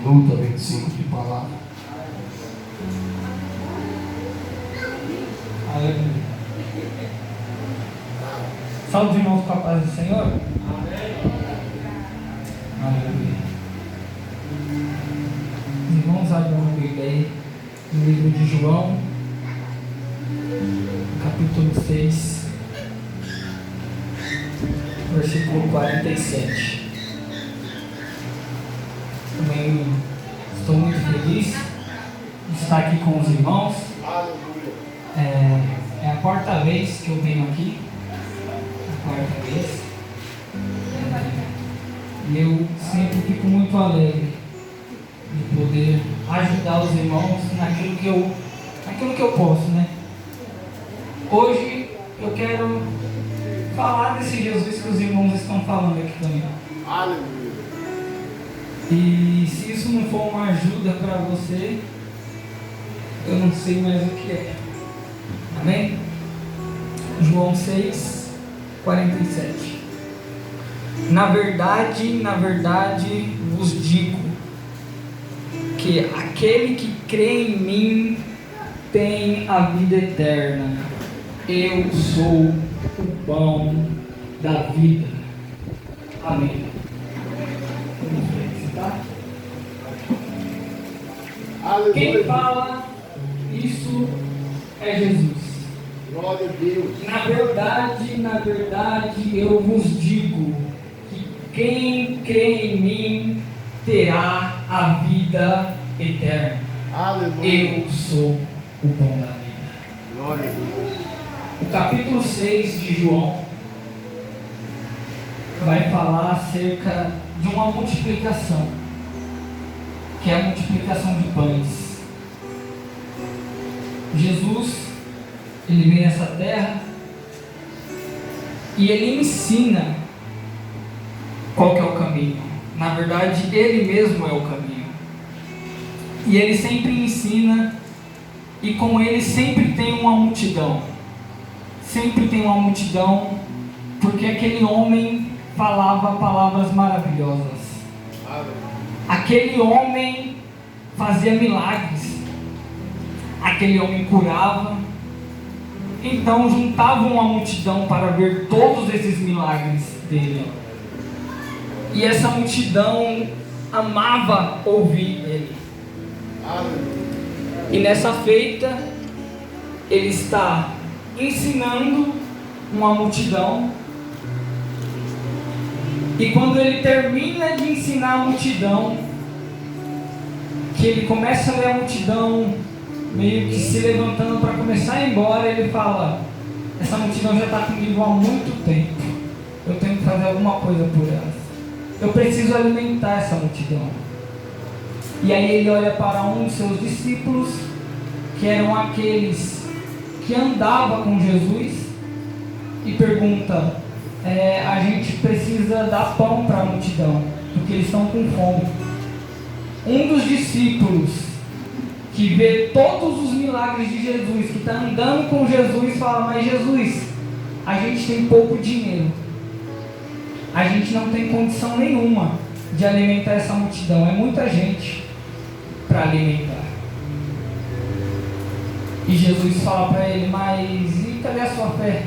minuto a 25 de palavra. Aleluia. Salve, irmãos, com a paz do Senhor. Amém. Aleluia. Irmãos, abram a Bíblia aí no livro de João, capítulo 6, versículo 47. Também estou muito feliz de estar aqui com os irmãos. É a quarta vez que eu venho aqui. A quarta vez. E eu sempre fico muito alegre de poder ajudar os irmãos naquilo que eu posso, né? Hoje eu quero falar desse Jesus que os irmãos estão falando aqui também. Aleluia. E se isso não for uma ajuda para você, eu não sei mais o que é. Amém? João 6, 47. Na verdade, vos digo que aquele que crê em mim tem a vida eterna. Eu sou o pão da vida. Amém. Vamos ver, tá? Aleluia. Quem fala isso é Jesus. Glória a Deus. Na verdade, eu vos digo que quem crê em mim terá a vida eterna. Aleluia. Eu sou o pão da vida. Glória a Deus. O capítulo 6 de João vai falar acerca de uma multiplicação, que é a multiplicação de pães. Jesus, ele vem nessa terra e ele ensina qual que é o caminho. Na verdade, ele mesmo é o caminho. E ele sempre ensina, e com ele sempre tem uma multidão. Sempre tem uma multidão, porque aquele homem falava palavras maravilhosas. Aquele homem fazia milagres. Aquele homem curava. Então juntavam uma multidão para ver todos esses milagres dele. E essa multidão amava ouvir ele. E nessa feita, ele está ensinando uma multidão. E quando ele termina de ensinar a multidão, que ele começa a ver a multidão meio que se levantando para começar a ir embora, ele fala: essa multidão já está comigo há muito tempo, eu tenho que fazer alguma coisa por elas, eu preciso alimentar essa multidão. E aí ele olha para um dos seus discípulos, que eram aqueles que andavam com Jesus, e pergunta: a gente precisa dar pão para a multidão, porque eles estão com fome. Um dos discípulos que vê todos os milagres de Jesus, que está andando com Jesus, fala: mas Jesus, a gente tem pouco dinheiro, a gente não tem condição nenhuma de alimentar essa multidão, é muita gente para alimentar. E Jesus fala para ele: mas e cadê a sua fé?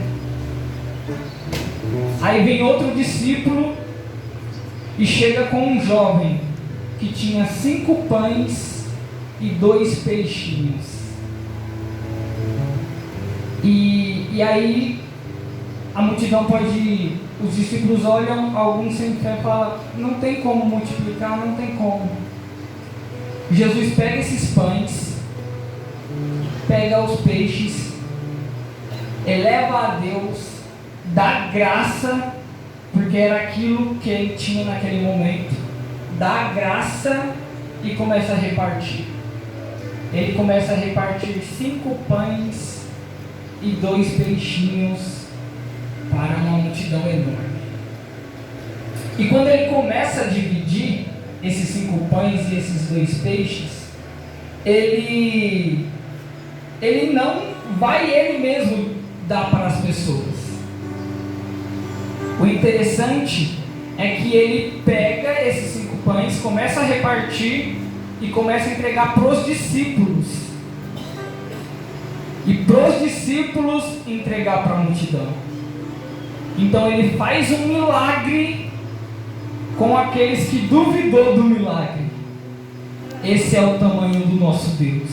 Aí vem outro discípulo e chega com um jovem que tinha 5 pães e 2 peixinhos. E aí a multidão pode, os discípulos olham, alguns sem fé falam: não tem como multiplicar, não tem como. Jesus pega esses pães, pega os peixes, eleva a Deus, dá graça, porque era aquilo que ele tinha naquele momento, dá graça e começa a repartir. Ele começa a repartir 5 pães e 2 peixinhos para uma multidão enorme. E quando ele começa a dividir esses 5 pães e esses 2 peixes, ele não vai ele mesmo dar para as pessoas. O interessante é que ele pega esses 5 pães, começa a repartir e começa a entregar para os discípulos. E para os discípulos entregar para a multidão. Então ele faz um milagre com aqueles que duvidou do milagre. Esse é o tamanho do nosso Deus.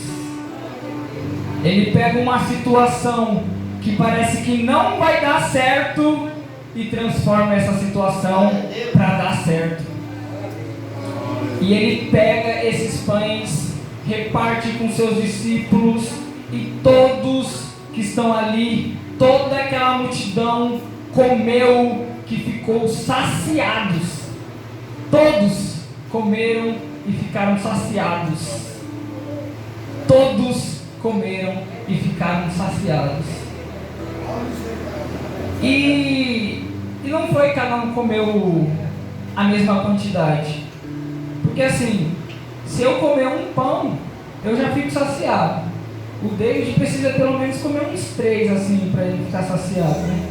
Ele pega uma situação que parece que não vai dar certo e transforma essa situação para dar certo. E ele pega esses pães, reparte com seus discípulos, e todos que estão ali, toda aquela multidão comeu, que ficou saciados. Todos comeram e ficaram saciados. Todos comeram e ficaram saciados. E não foi cada um comeu a mesma quantidade. Porque assim, se eu comer um pão, eu já fico saciado. O David precisa pelo menos comer uns 3 assim, para ele ficar saciado, né?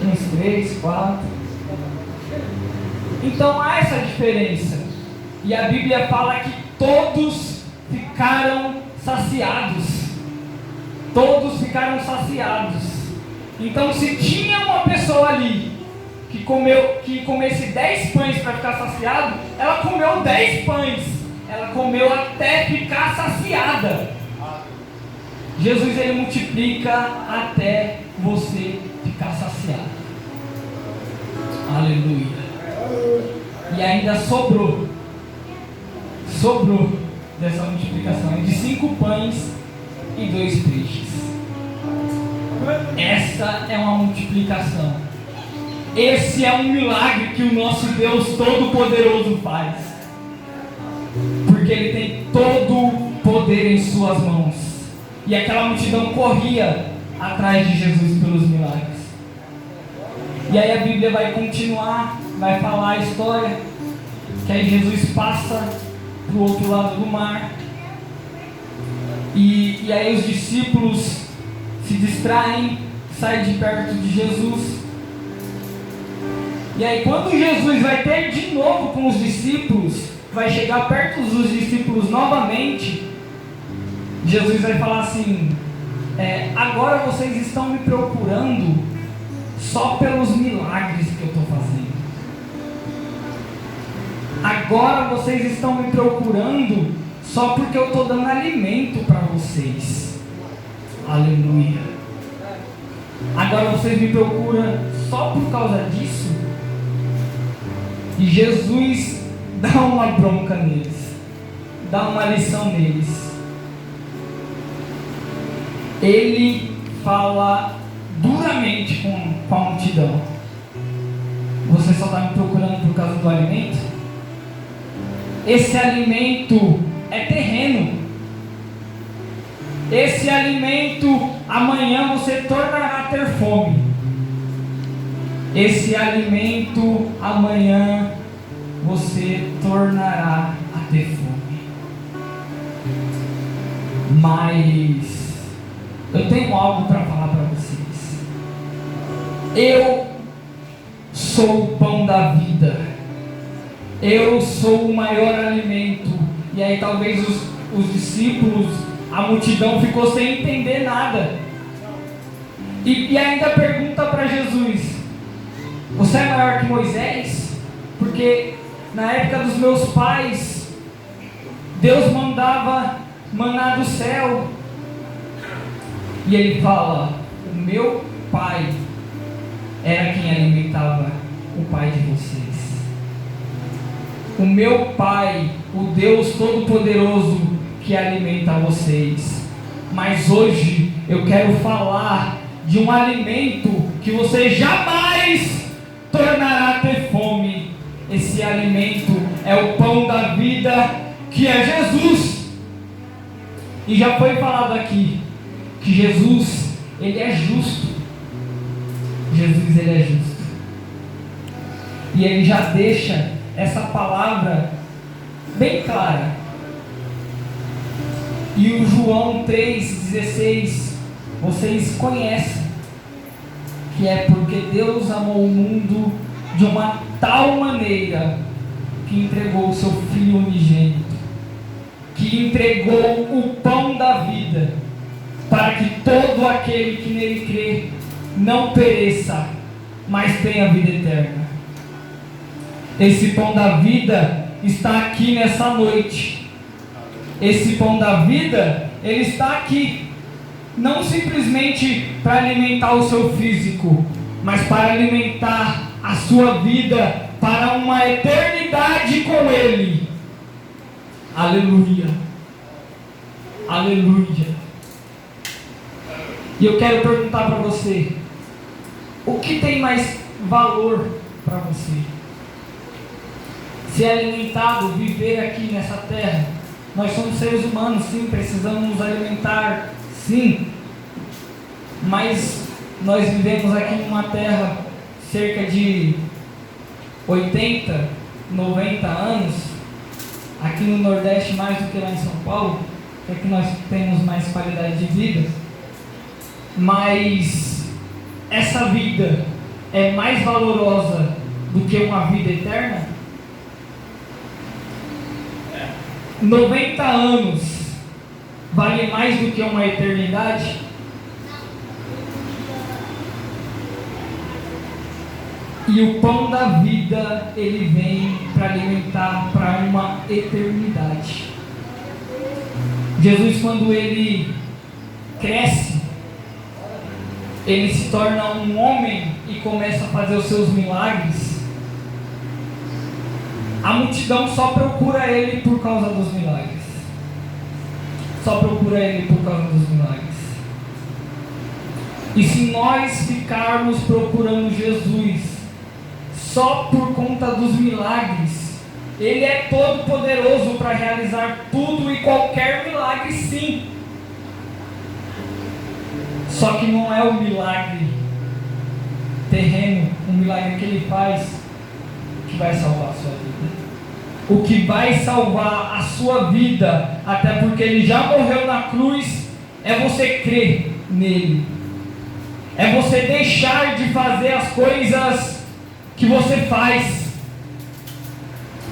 Uns 3, 4. Então há essa diferença. E a Bíblia fala que todos ficaram saciados. Todos ficaram saciados. Então se tinha uma pessoa ali que comesse 10 pães para ficar saciado, ela comeu 10 pães. Ela comeu até ficar saciada. Jesus, ele multiplica até você ficar saciado. Aleluia. E ainda sobrou dessa multiplicação de 5 pães e 2 peixes. Essa é uma multiplicação. Esse é um milagre que o nosso Deus Todo-Poderoso faz. Porque Ele tem todo o poder em suas mãos. E aquela multidão corria atrás de Jesus pelos milagres. E aí a Bíblia vai continuar, vai falar a história, que aí Jesus passa para o outro lado do mar. E aí os discípulos se distraem, saem de perto de Jesus. E aí quando Jesus vai ter de novo com os discípulos, vai chegar perto dos discípulos novamente, Jesus vai falar assim: agora vocês estão me procurando só pelos milagres que eu estou fazendo. Agora vocês estão me procurando só porque eu estou dando alimento para vocês. Aleluia. Agora vocês me procuram só por causa disso. E Jesus dá uma bronca neles, dá uma lição neles. Ele fala duramente com a multidão: você só está me procurando por causa do alimento? Esse alimento é terreno. Esse alimento amanhã você tornará a ter fome. Esse alimento amanhã você tornará a ter fome. Mas eu tenho algo para falar para vocês. Eu sou o pão da vida. Eu sou o maior alimento. E aí talvez os discípulos, a multidão ficou sem entender nada. E ainda pergunta para Jesus: você é maior que Moisés? Porque na época dos meus pais, Deus mandava maná do céu. E ele fala: o meu pai era quem alimentava o pai de vocês. O meu pai, o Deus Todo-Poderoso que alimenta vocês. Mas hoje eu quero falar de um alimento que você jamais tornará a ter fome. Esse alimento é o pão da vida, que é Jesus. E já foi falado aqui que Jesus, ele é justo. Jesus, ele é justo. E ele já deixa essa palavra bem clara. E o João 3,16 vocês conhecem, que é porque Deus amou o mundo de uma tal maneira que entregou o seu Filho unigênito, que entregou o pão da vida, para que todo aquele que nele crê não pereça, mas tenha vida eterna. Esse pão da vida está aqui nessa noite. Esse pão da vida, ele está aqui, não simplesmente para alimentar o seu físico, mas para alimentar a sua vida para uma eternidade com Ele. Aleluia. Aleluia. E eu quero perguntar para você, o que tem mais valor para você? Ser alimentado, viver aqui nessa terra. Nós somos seres humanos, sim, precisamos nos alimentar, sim. Mas nós vivemos aqui numa terra cerca de 80, 90 anos. Aqui no Nordeste mais do que lá em São Paulo, que aqui nós temos mais qualidade de vida. Mas essa vida é mais valorosa do que uma vida eterna? 90 anos vale mais do que uma eternidade? E o pão da vida, ele vem para alimentar para uma eternidade. Jesus, quando ele cresce, ele se torna um homem e começa a fazer os seus milagres. A multidão só procura ele por causa dos milagres. Só procura ele por causa dos milagres. E se nós ficarmos procurando Jesus só por conta dos milagres, Ele é todo poderoso para realizar tudo e qualquer milagre, sim. Só que não é o milagre terreno, o milagre que Ele faz, que vai salvar a sua vida. O que vai salvar a sua vida, até porque Ele já morreu na cruz, é você crer nele. É você deixar de fazer as coisas que você faz.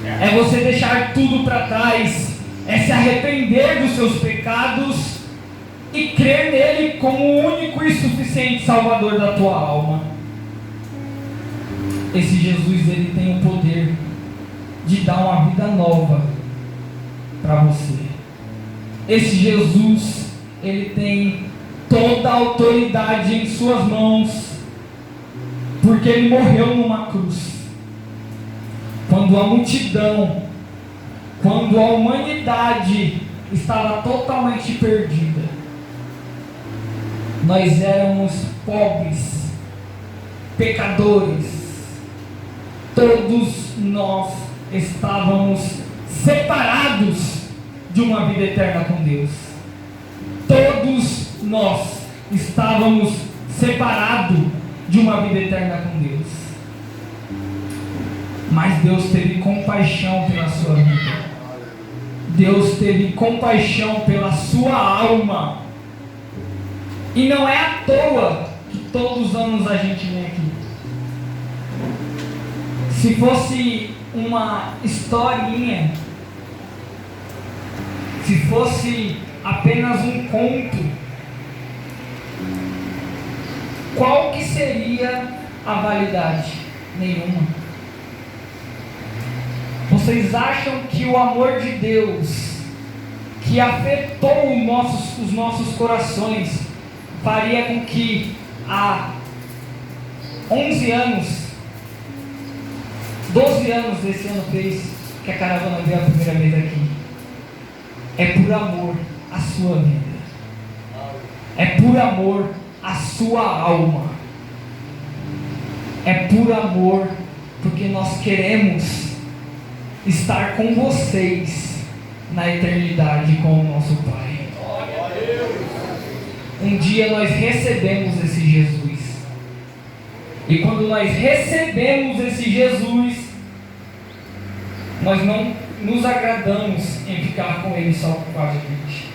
É você deixar tudo para trás. É se arrepender dos seus pecados e crer nele como o único e suficiente Salvador da tua alma. Esse Jesus, ele tem o poder de dar uma vida nova para você. Esse Jesus, ele tem toda a autoridade em suas mãos, porque ele morreu numa cruz. Quando a multidão, quando a humanidade estava totalmente perdida, nós éramos pobres, pecadores, todos nós estávamos separados de uma vida eterna com Deus. Todos nós estávamos separados de uma vida eterna com Deus. Mas Deus teve compaixão pela sua vida. Deus teve compaixão pela sua alma. E não é à toa que todos os anos a gente vem aqui. Se fosse uma historinha, se fosse apenas um conto, qual que seria a validade? Nenhuma. Vocês acham que o amor de Deus, que afetou os nossos corações, faria com que há 11 anos, 12 anos esse ano fez que a caravana veio a primeira vez aqui? É por amor à sua vida. É por amor à sua alma. É por amor, porque nós queremos estar com vocês na eternidade com o nosso Pai. Um dia nós recebemos esse Jesus. E quando nós recebemos esse Jesus, nós não nos agradamos em ficar com Ele só por causa disso.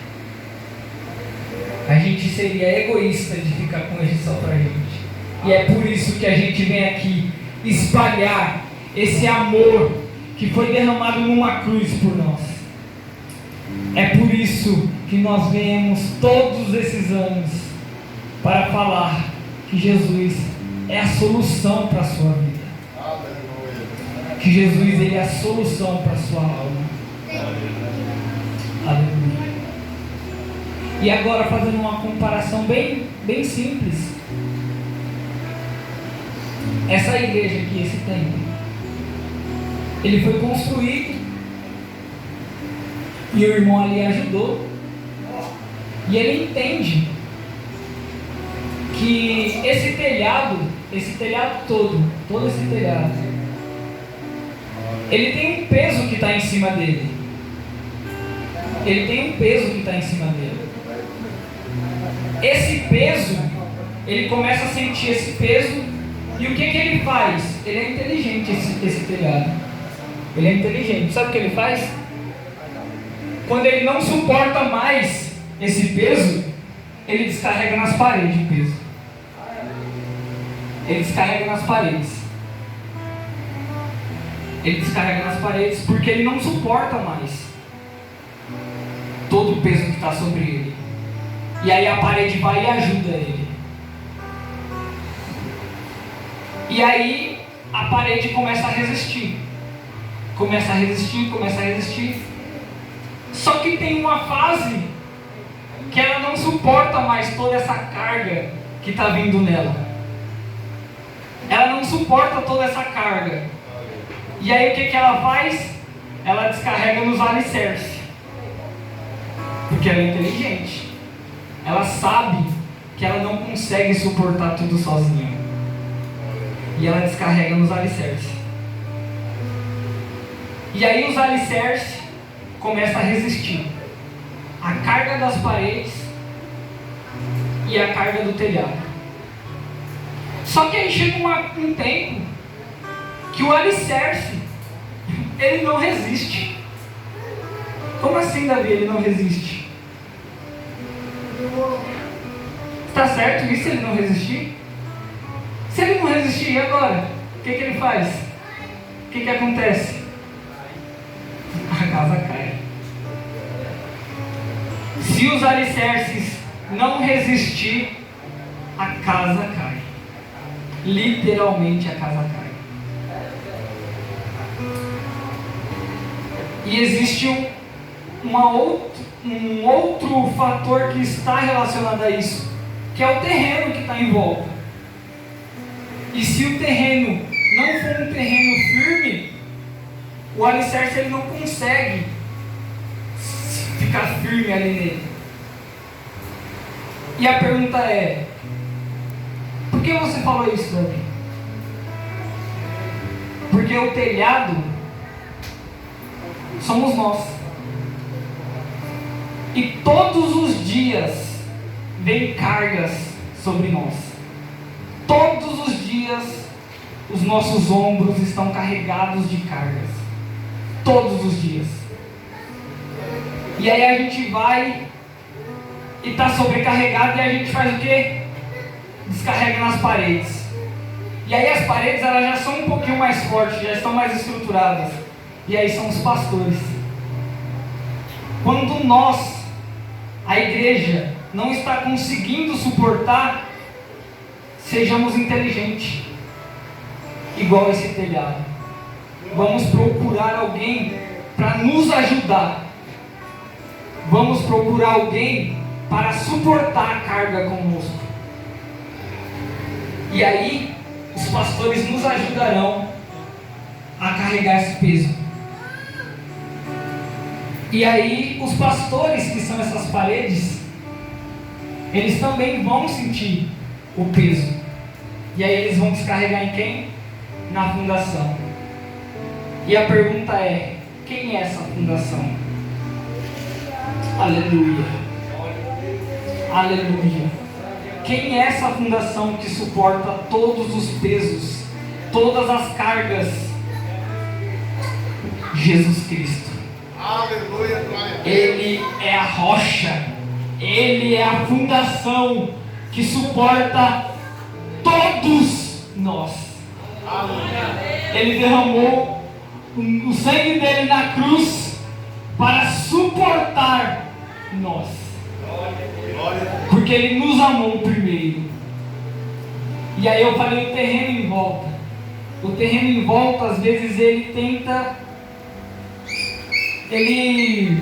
A gente seria egoísta de ficar com Ele só pra gente. E é por isso que a gente vem aqui espalhar esse amor, que foi derramado numa cruz por nós. É por isso que nós viemos todos esses anos para falar que Jesus é a solução para a sua vida. Aleluia. Que Jesus, ele é a solução para a sua alma. Aleluia. E agora, fazendo uma comparação bem simples, essa igreja aqui, esse templo, ele foi construído e o irmão ali ajudou, e ele entende que esse telhado todo esse telhado, ele tem um peso que está em cima dele. Ele tem um peso que está em cima dele. Esse peso, ele começa a sentir esse peso, e o que ele faz? Ele é inteligente, esse telhado. Ele é inteligente. Sabe o que ele faz? Quando ele não suporta mais esse peso, ele descarrega nas paredes o peso. Ele descarrega nas paredes. Ele descarrega nas paredes porque ele não suporta mais todo o peso que está sobre ele. E aí a parede vai e ajuda ele. E aí a parede começa a resistir. Começa a resistir. Só que tem uma fase que ela não suporta mais toda essa carga que está vindo nela. Ela não suporta toda essa carga. E aí o que ela faz? Ela descarrega nos alicerces. Porque ela é inteligente. Ela sabe que ela não consegue suportar tudo sozinha. E ela descarrega nos alicerces. E aí os alicerces começam a resistir a carga das paredes e a carga do telhado. Só que aí chega um tempo que o alicerce, ele não resiste. Como assim, Davi, ele não resiste? Está certo isso, ele não resistir? Se ele não resistir, e agora? O que ele faz? O que acontece? A casa cai. Se os alicerces não resistir, a casa cai. Literalmente a casa cai. E existe um outro fator que está relacionado a isso, que é o terreno que está em volta. E se o terreno não for um terreno firme, o alicerce ele não consegue ficar firme ali nele. E a pergunta é: por que você falou isso, Davi? Porque o telhado somos nós. E todos os dias vem cargas sobre nós. Todos os dias os nossos ombros estão carregados de cargas. Todos os dias. E aí a gente vai e está sobrecarregado, e a gente faz o quê? Descarrega nas paredes. E aí as paredes elas já são um pouquinho mais fortes, já estão mais estruturadas. E aí são os pastores. Quando nós, a igreja, não está conseguindo suportar, sejamos inteligentes, igual esse telhado. Vamos procurar alguém para nos ajudar. Vamos procurar alguém para suportar a carga conosco. E aí, os pastores nos ajudarão a carregar esse peso. E aí, os pastores, que são essas paredes, eles também vão sentir o peso. E aí eles vão descarregar em quem? Na fundação. E a pergunta é: quem é essa fundação? Aleluia. Aleluia. Quem é essa fundação que suporta todos os pesos, todas as cargas? Jesus Cristo. Aleluia, glória a Deus. Ele é a rocha. Ele é a fundação que suporta todos nós. Aleluia. Ele derramou o sangue dele na cruz para suportar nós. Porque ele nos amou primeiro. E aí eu falei o terreno em volta. O terreno em volta, às vezes, ele tenta... Deixa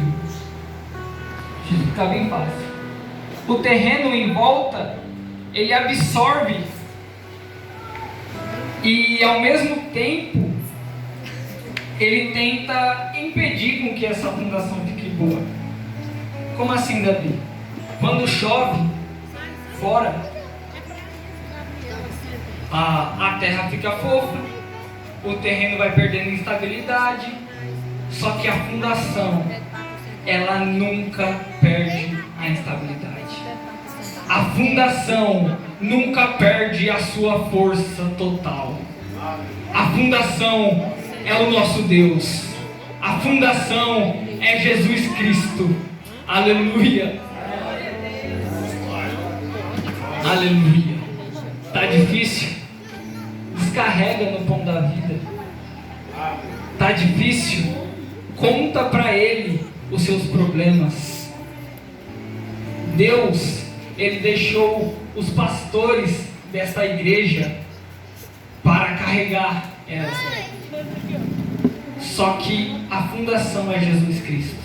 eu ficar bem fácil. O terreno em volta, ele absorve e, ao mesmo tempo, ele tenta impedir com que essa fundação fique boa. Como assim, Davi? Quando chove fora, a terra fica fofa, o terreno vai perdendo instabilidade, só que a fundação, ela nunca perde a instabilidade. A fundação nunca perde a sua força total. A fundação é o nosso Deus. A fundação é Jesus Cristo. Aleluia. Aleluia. Tá difícil? Descarrega no pão da vida. Tá difícil? Conta para Ele os seus problemas. Deus, Ele deixou os pastores desta igreja para carregar ela. Só que a fundação é Jesus Cristo.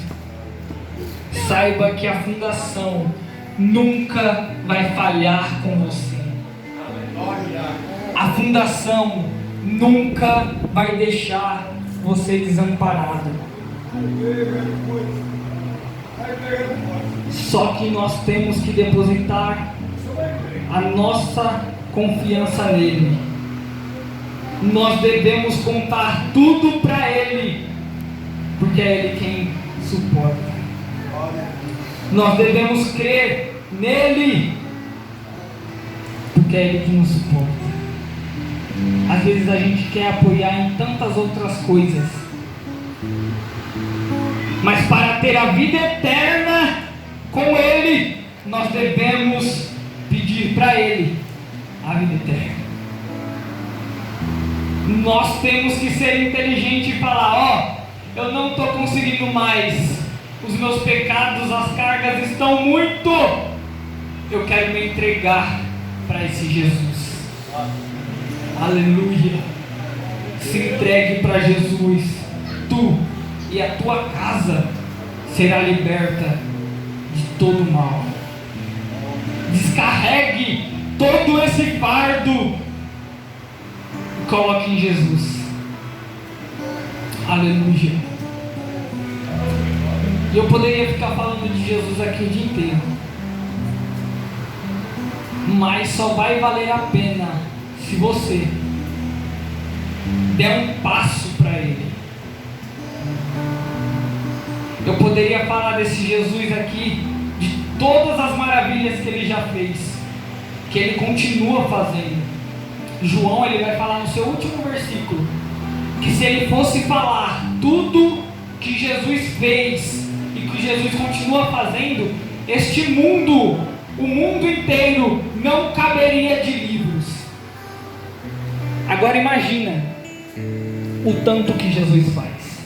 Saiba que a fundação nunca vai falhar com você. A fundação nunca vai deixar você desamparado. Só que nós temos que depositar a nossa confiança nele. Nós devemos contar tudo para Ele, porque é Ele quem suporta. Nós devemos crer nele, porque é Ele que nos suporta. Às vezes a gente quer apoiar em tantas outras coisas, mas para ter a vida eterna com Ele, nós devemos pedir para Ele a vida eterna. Nós temos que ser inteligentes e falar: eu não estou conseguindo mais, os meus pecados, as cargas estão muito, eu quero me entregar para esse Jesus. Aleluia. Se entregue para Jesus, tu e a tua casa será liberta de todo mal. Descarregue todo esse fardo, coloque em Jesus. Aleluia. E eu poderia ficar falando de Jesus aqui o dia inteiro, mas só vai valer a pena se você der um passo para Ele. Eu poderia falar desse Jesus aqui, de todas as maravilhas que Ele já fez, que Ele continua fazendo. João, ele vai falar no seu último versículo, que se ele fosse falar tudo que Jesus fez e que Jesus continua fazendo, este mundo, o mundo inteiro, não caberia de livros. Agora imagina o tanto que Jesus faz.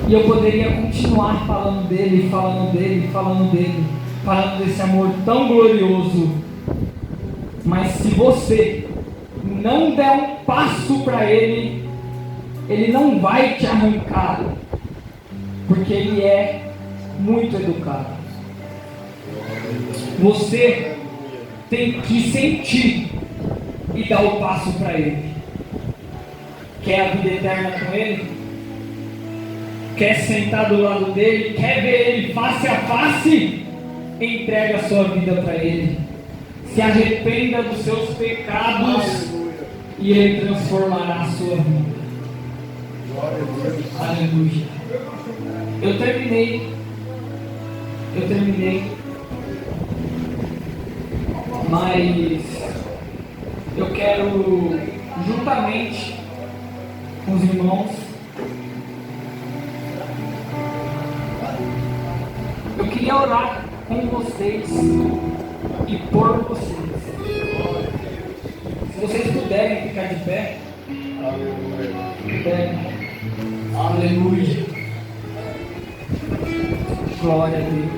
E eu poderia continuar falando dele, falando dele, falando dele, falando desse amor tão glorioso. Mas se você não der um passo para Ele, Ele não vai te arrancar, porque Ele é muito educado. Você tem que sentir e dar o passo para Ele. Quer a vida eterna com Ele? Quer sentar do lado dele? Quer ver Ele face a face? Entrega a sua vida para Ele. Se arrependa dos seus pecados e Ele transformará a sua vida. Aleluia. Eu terminei. Mas eu quero, juntamente com os irmãos, eu queria orar com vocês e por vocês. Se vocês puderem ficar de pé, entrega. Aleluia. Glória a Deus.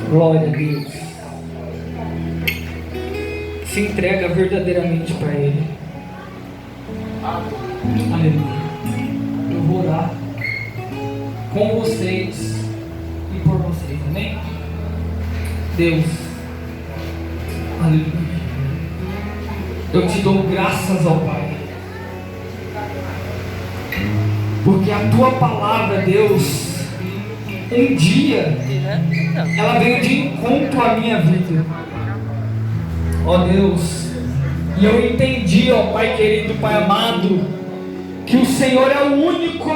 Glória a Deus. Se entrega verdadeiramente para Ele. Aleluia. Eu vou orar com vocês e por vocês, amém? Deus, aleluia. Eu te dou graças ao Pai, porque a tua palavra, Deus, um dia ela veio de encontro à minha vida, ó Deus, e eu entendi, ó Pai querido, Pai amado, que o Senhor é o único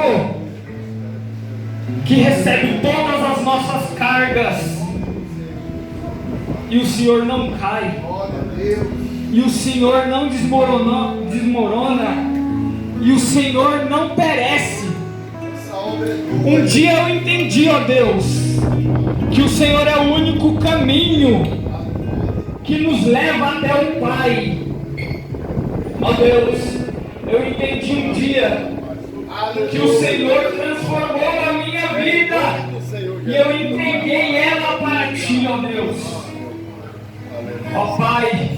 que recebe todas as nossas cargas, e o Senhor não cai, e o Senhor não desmorona, e o Senhor não perece. Um dia eu entendi, ó Deus, que o Senhor é o único caminho que nos leva até o Pai. Ó Deus, eu entendi um dia que o Senhor transformou a minha vida e eu entreguei ela para Ti, ó Deus. Ó Pai,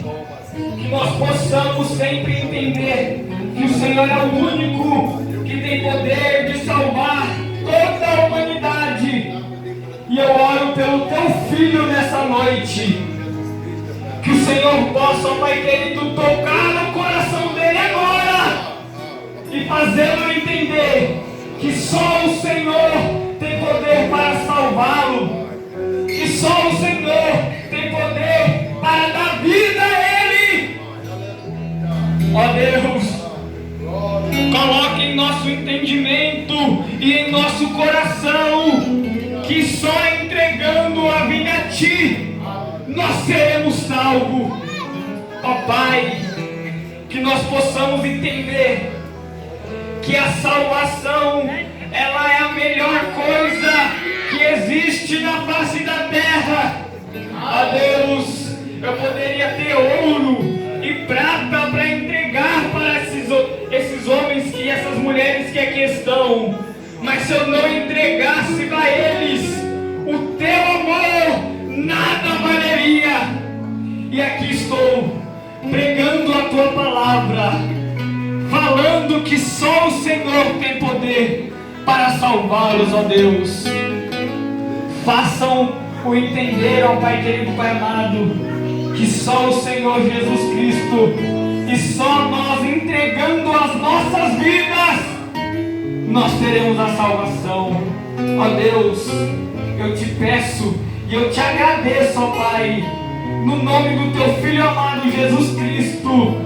que nós possamos sempre entender que o Senhor é o único que tem poder de salvar toda a humanidade. E eu oro pelo Teu Filho nessa noite, que o Senhor possa, ó Pai querido, tocar no coração dele agora e fazê-lo entender que só o Senhor tem poder para salvá-lo, que só o Senhor tem poder para dar vida a Ele. Ó Deus, coloque em nosso entendimento e em nosso coração que só entregando a vida a Ti nós seremos salvos. Ó Pai, que nós possamos entender que a salvação, ela é a melhor coisa que existe na face da terra. Ó Deus, eu poderia ter ouro e prata para entregar para esses homens e essas mulheres que aqui estão, mas se eu não entregasse para eles o Teu amor, nada valeria. E aqui estou pregando a Tua palavra, falando que só o Senhor tem poder para salvá-los, ó Deus. Façam o entender, ó Pai querido, Pai amado, que só o Senhor Jesus Cristo e só nós entregando as nossas vidas nós teremos a salvação. Ó Deus, eu te peço e eu te agradeço, ó Pai, no nome do Teu Filho amado Jesus Cristo.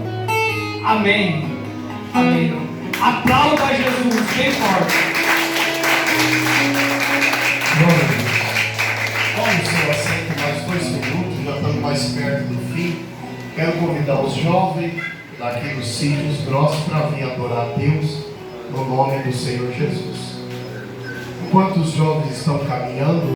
Amém. Amém. Aplauda Jesus, bem forte. Glória a Deus. Tome seu assento mais 2 minutos, já estamos mais perto do fim. Quero convidar os jovens daqui dos sítios grossos para vir adorar a Deus no nome do Senhor Jesus. Enquanto os jovens estão caminhando,